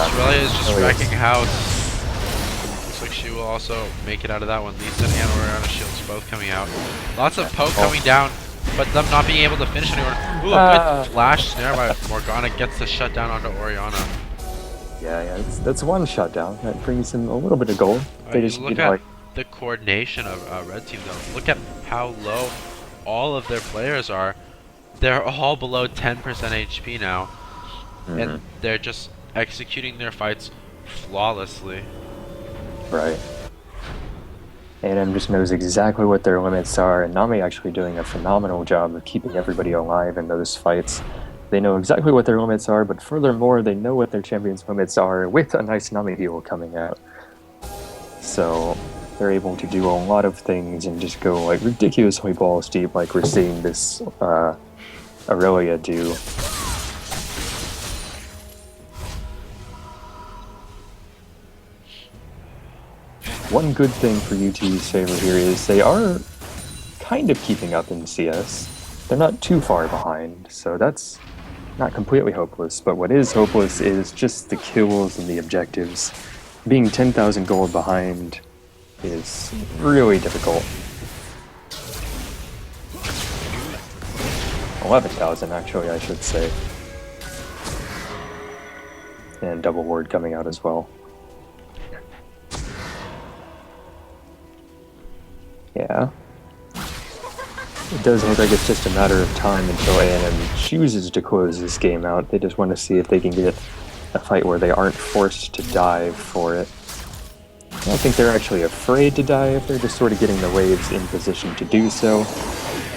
Australia is just wrecking house. Looks like she will also make it out of that one. Lisa and Oriana Shields both coming out. Lots of poke coming down, but them not being able to finish anyone. Ooh, a good flash snare by Morgana gets the shutdown onto Oriana. Yeah, that's one shutdown. That brings in a little bit of gold. They just look at the coordination of Red Team though. Look at how low all of their players are. They're all below 10% HP now, and they're just executing their fights flawlessly. Right. A&M just knows exactly what their limits are, and Nami actually doing a phenomenal job of keeping everybody alive in those fights. They know exactly what their limits are, but furthermore, they know what their champion's limits are with a nice Nami heal coming out. So they're able to do a lot of things and just go like ridiculously balls deep, like we're seeing this Aurelia do. One good thing for UT's favor here is they are kind of keeping up in CS. They're not too far behind, so that's not completely hopeless, but what is hopeless is just the kills and the objectives. Being 10,000 gold behind is really difficult. 11,000 actually, I should say. And double ward coming out as well. Yeah. It does look like it's just a matter of time until A&M chooses to close this game out. They just want to see if they can get a fight where they aren't forced to dive for it. I don't think they're actually afraid to dive, they're just sort of getting the waves in position to do so.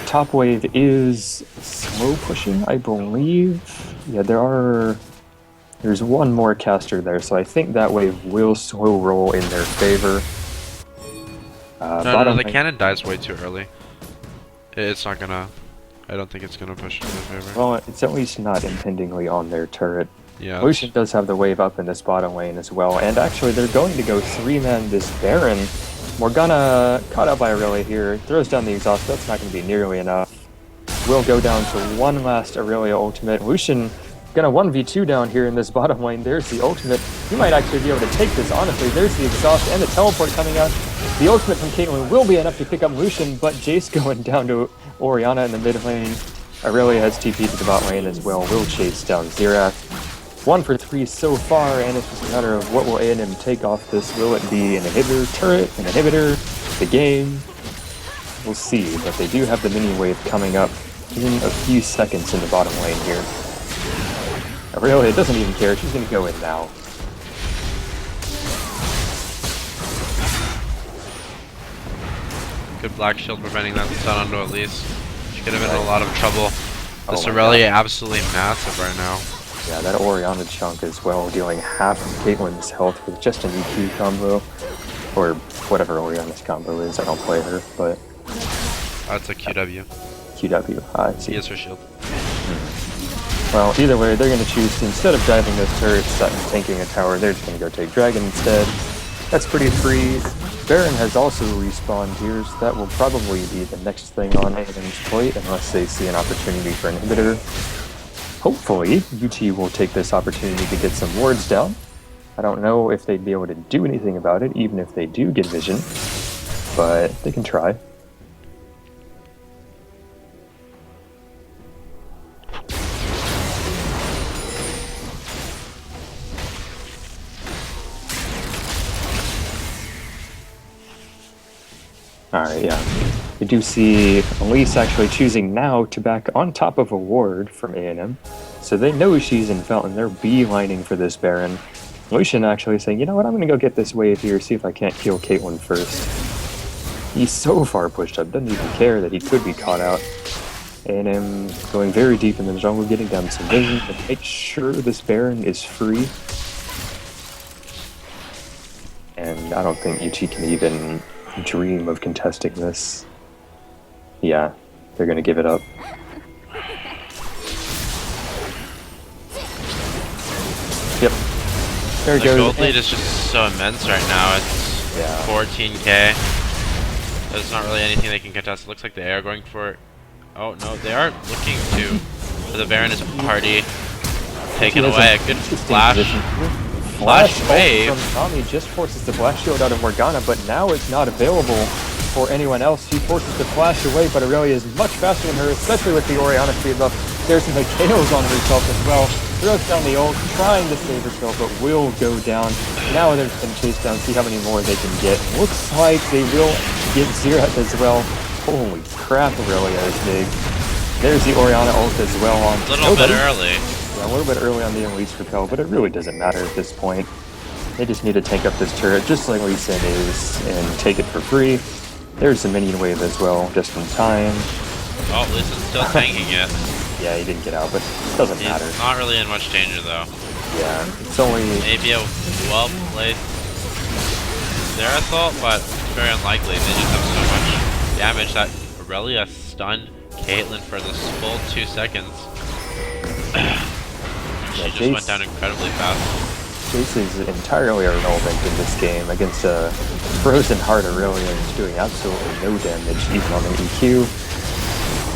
Top wave is slow pushing, I believe. Yeah, there's one more caster there, so I think that wave will slow roll in their favor. No, the cannon dies way too early. It's not gonna... I don't think it's gonna push in their favor. Well, it's at least not impendingly on their turret. Yeah. Lucian does have the wave up in this bottom lane as well, and actually they're going to go 3-man this Baron. Morgana caught out by Aurelia here, throws down the exhaust, that's not going to be nearly enough. Will go down to one last Aurelia ultimate. Lucian gonna 1v2 down here in this bottom lane. There's the ultimate. He might actually be able to take this, honestly. There's the exhaust and the teleport coming out. The ultimate from Caitlyn will be enough to pick up Lucian, but Jace going down to Oriana in the mid lane. Aurelia has TP to the bot lane as well. Will chase down Xerath. 1 for 3 so far, and it's just a matter of what will A&M take off this. Will it be an inhibitor turret, an inhibitor, the game? We'll see, but they do have the mini wave coming up in a few seconds in the bottom lane here. Aurelia doesn't even care, she's gonna go in now. Good black shield preventing that stun onto Elise. She could have been in a lot of trouble. This Aurelia absolutely massive right now. Yeah, that Oriana chunk as well, dealing half of Caitlyn's health with just an EQ combo. Or whatever Oriana's combo is, I don't play her, but... That's a QW. QW, I see. He is her shield. Well, either way, they're going to choose to, instead of diving those turrets and tanking a tower, they're just going to go take Dragon instead. That's pretty free. Baron has also respawned here, so that will probably be the next thing on A&M's plate, unless they see an opportunity for an inhibitor. Hopefully, UT will take this opportunity to get some wards down. I don't know if they'd be able to do anything about it, even if they do get vision, but they can try. Alright, yeah. We do see Elise actually choosing now to back on top of a ward from A&M. So they know she's in Fountain. They're beelining for this Baron. Lucian actually saying, you know what, I'm going to go get this wave here, see if I can't kill Caitlyn first. He's so far pushed up, doesn't even care that he could be caught out. A&M going very deep in the jungle, getting down some vision to make sure this Baron is free. And I don't think UT can even dream of contesting this. Yeah, they're gonna give it up. Yep. There it goes. The gold lead is just so immense right now. It's 14k. There's not really anything they can contest. It looks like they are going for... Oh no, they are looking to... But the Baron is already taken away. A good flash. flash Flash wave. ult from Tommy just forces the blast shield out of Morgana, but now it's not available for anyone else. She forces the flash away, but Aurelia is much faster than her, especially with the Orianna speed buff. There's some KOs on herself as well. Throws down the ult, trying to save herself, but will go down. Now they're just going to chase down, see how many more they can get. Looks like they will get Xerath as well. Holy crap, Aurelia is big. There's the Orianna ult as well on A little bit early. Yeah, a little bit early on the Unleash Repel, but it really doesn't matter at this point. They just need to tank up this turret just like Lee Sin is and take it for free. There's the minion wave as well, just in time. Oh, Lee Sin's still tanking it. Yeah, he didn't get out, but it doesn't matter. He's not really in much danger though. Yeah, it's only... Maybe a well-placed Zerathal, but it's very unlikely. They just have so much damage that Aurelia stunned Caitlyn for this full 2 seconds. She just went down incredibly fast. Jace is entirely irrelevant in this game against a frozen heart Aurelia who's doing absolutely no damage even on the EQ.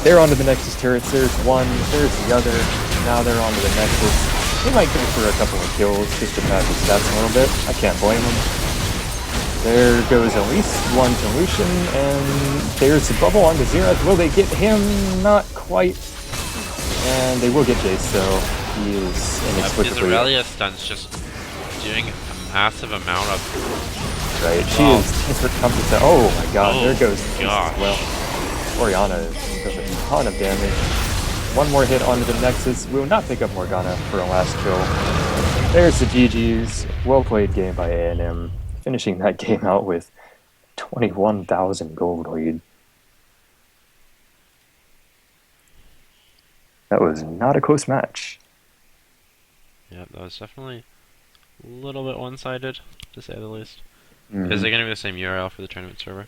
They're onto the Nexus turrets. There's one, there's the other. Now they're onto the Nexus. They might go for a couple of kills just to pad the stats a little bit. I can't blame them. There goes at least one to Lucian, and there's a bubble onto Xerath. Will they get him? Not quite. And they will get Jace, so he is inexplicably... His Aurelia stun's just doing a massive amount of... Right, she is encompassing. Oh my god, there goes Jace gosh. as well. Orianna does a ton of damage. One more hit onto the Nexus. We will not pick up Morgana for a last kill. There's the GG's. Well played game by A&M. Finishing that game out with 21,000 gold lead. That was not a close match. Yeah, that was definitely a little bit one-sided, to say the least. Is it going to be the same URL for the tournament server?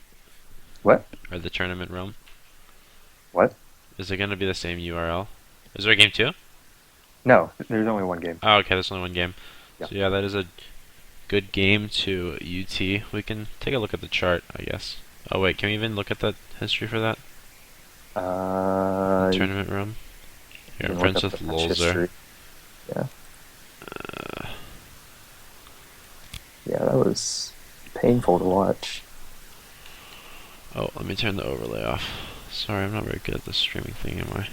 What? Or the tournament realm? What? Is it going to be the same URL? Is there a game 2? No, there's only one game. Oh, okay, there's only one game. Yep. So yeah, that is a good game to UT. We can take a look at the chart, I guess. Oh wait, can we even look at the history for that? Tournament room? Here, I'm friends with Lolzer. Yeah. Yeah, that was painful to watch. Oh, let me turn the overlay off. Sorry, I'm not very good at the streaming thing, am I?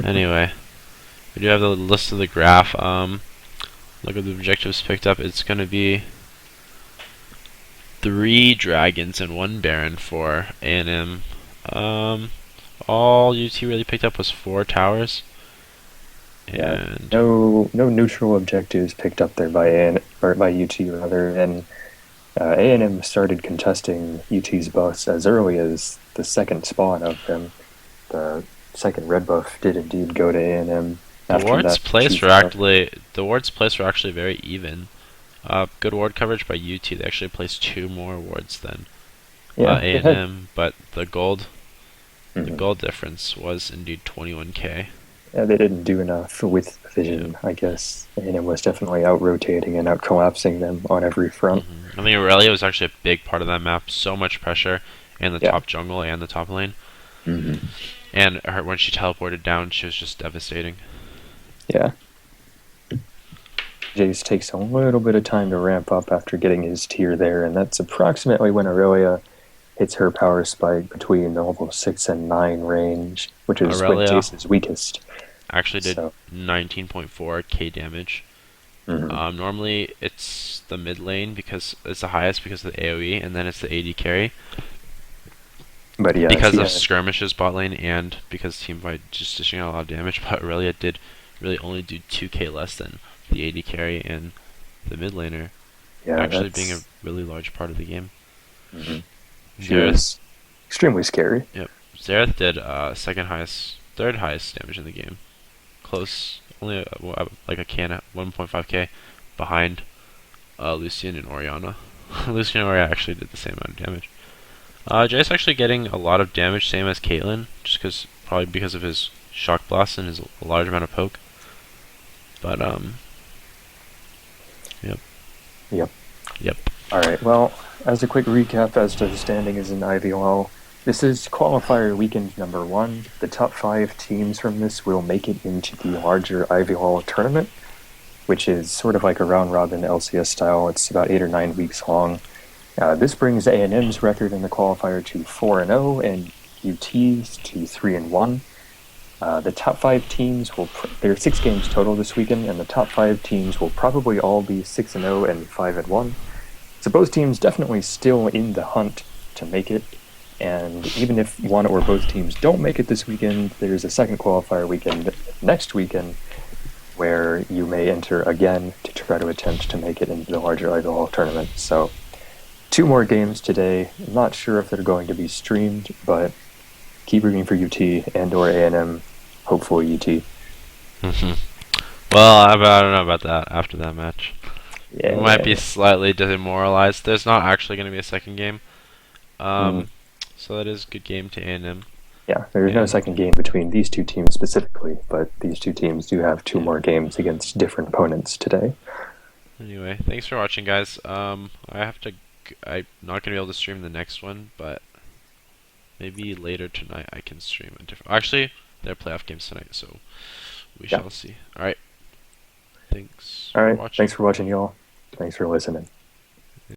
Anyway, we do have the list of the graph. Look at the objectives picked up. It's going to be 3 dragons and 1 baron for A&M. All UT really picked up was 4 towers. And no neutral objectives picked up there by by UT rather, and A&M started contesting UT's buffs as early as the second spawn of them. The second red buff did indeed go to A&M. The wards placed were actually very even. Good ward coverage by UT. They actually placed 2 more wards than A&M, but the gold difference was indeed 21k. Yeah, they didn't do enough with vision, I guess. A&M was definitely out-rotating and out-collapsing them on every front. I think Aurelia was actually a big part of that map. So much pressure in the top jungle and the top lane. And when she teleported down, she was just devastating. Yeah. Jace takes a little bit of time to ramp up after getting his tier there, and that's approximately when Aurelia hits her power spike between the level 6 and 9 range, which is when Jace is weakest. Actually did 19.4k damage. Normally it's the mid lane because it's the highest because of the AoE, and then it's the AD carry. But yeah, because of skirmishes bot lane and because Teamfight just dishing out a lot of damage, but Aurelia did really only do 2k less than the AD carry and the mid laner, actually being a really large part of the game. She was extremely scary. Yep. Xerath did third highest damage in the game. Close, only like a can at 1.5k behind Lucian and Orianna. Lucian and Orianna actually did the same amount of damage. Jay's actually getting a lot of damage, same as Caitlyn, probably because of his shock blast and his large amount of poke. But Yep. Alright, well, as a quick recap as to the standings in IvyLoL, this is qualifier weekend number 1. The top 5 teams from this will make it into the larger IvyLoL tournament. which is sort of like a round-robin LCS style. It's about 8 or 9 weeks long. This brings A&M's record in the qualifier to 4-0 and UT's to 3-1. The top 5 teams will. There are 6 games total this weekend, and the top 5 teams will probably all be 6-0 and 5-1. So both teams definitely still in the hunt to make it. And even if one or both teams don't make it this weekend, there's a second qualifier weekend next weekend where you may enter again to try to attempt to make it into the larger IvyLoL tournament. So 2 more games today. I'm not sure if they're going to be streamed, but keep rooting for UT and or A&M, hopefully UT. Well, I don't know about that after that match. Yeah, We might be slightly demoralized. There's not actually going to be a second game. So that is a good game to A&M. Yeah, there's no second game between these 2 teams specifically, but these 2 teams do have 2 more games against different opponents today. Anyway, thanks for watching, guys. I'm not gonna be able to stream the next one, but maybe later tonight I can stream a different. Actually, there are playoff games tonight, so we shall see. All right. Thanks. All right. For watching. Thanks for watching, y'all. Thanks for listening.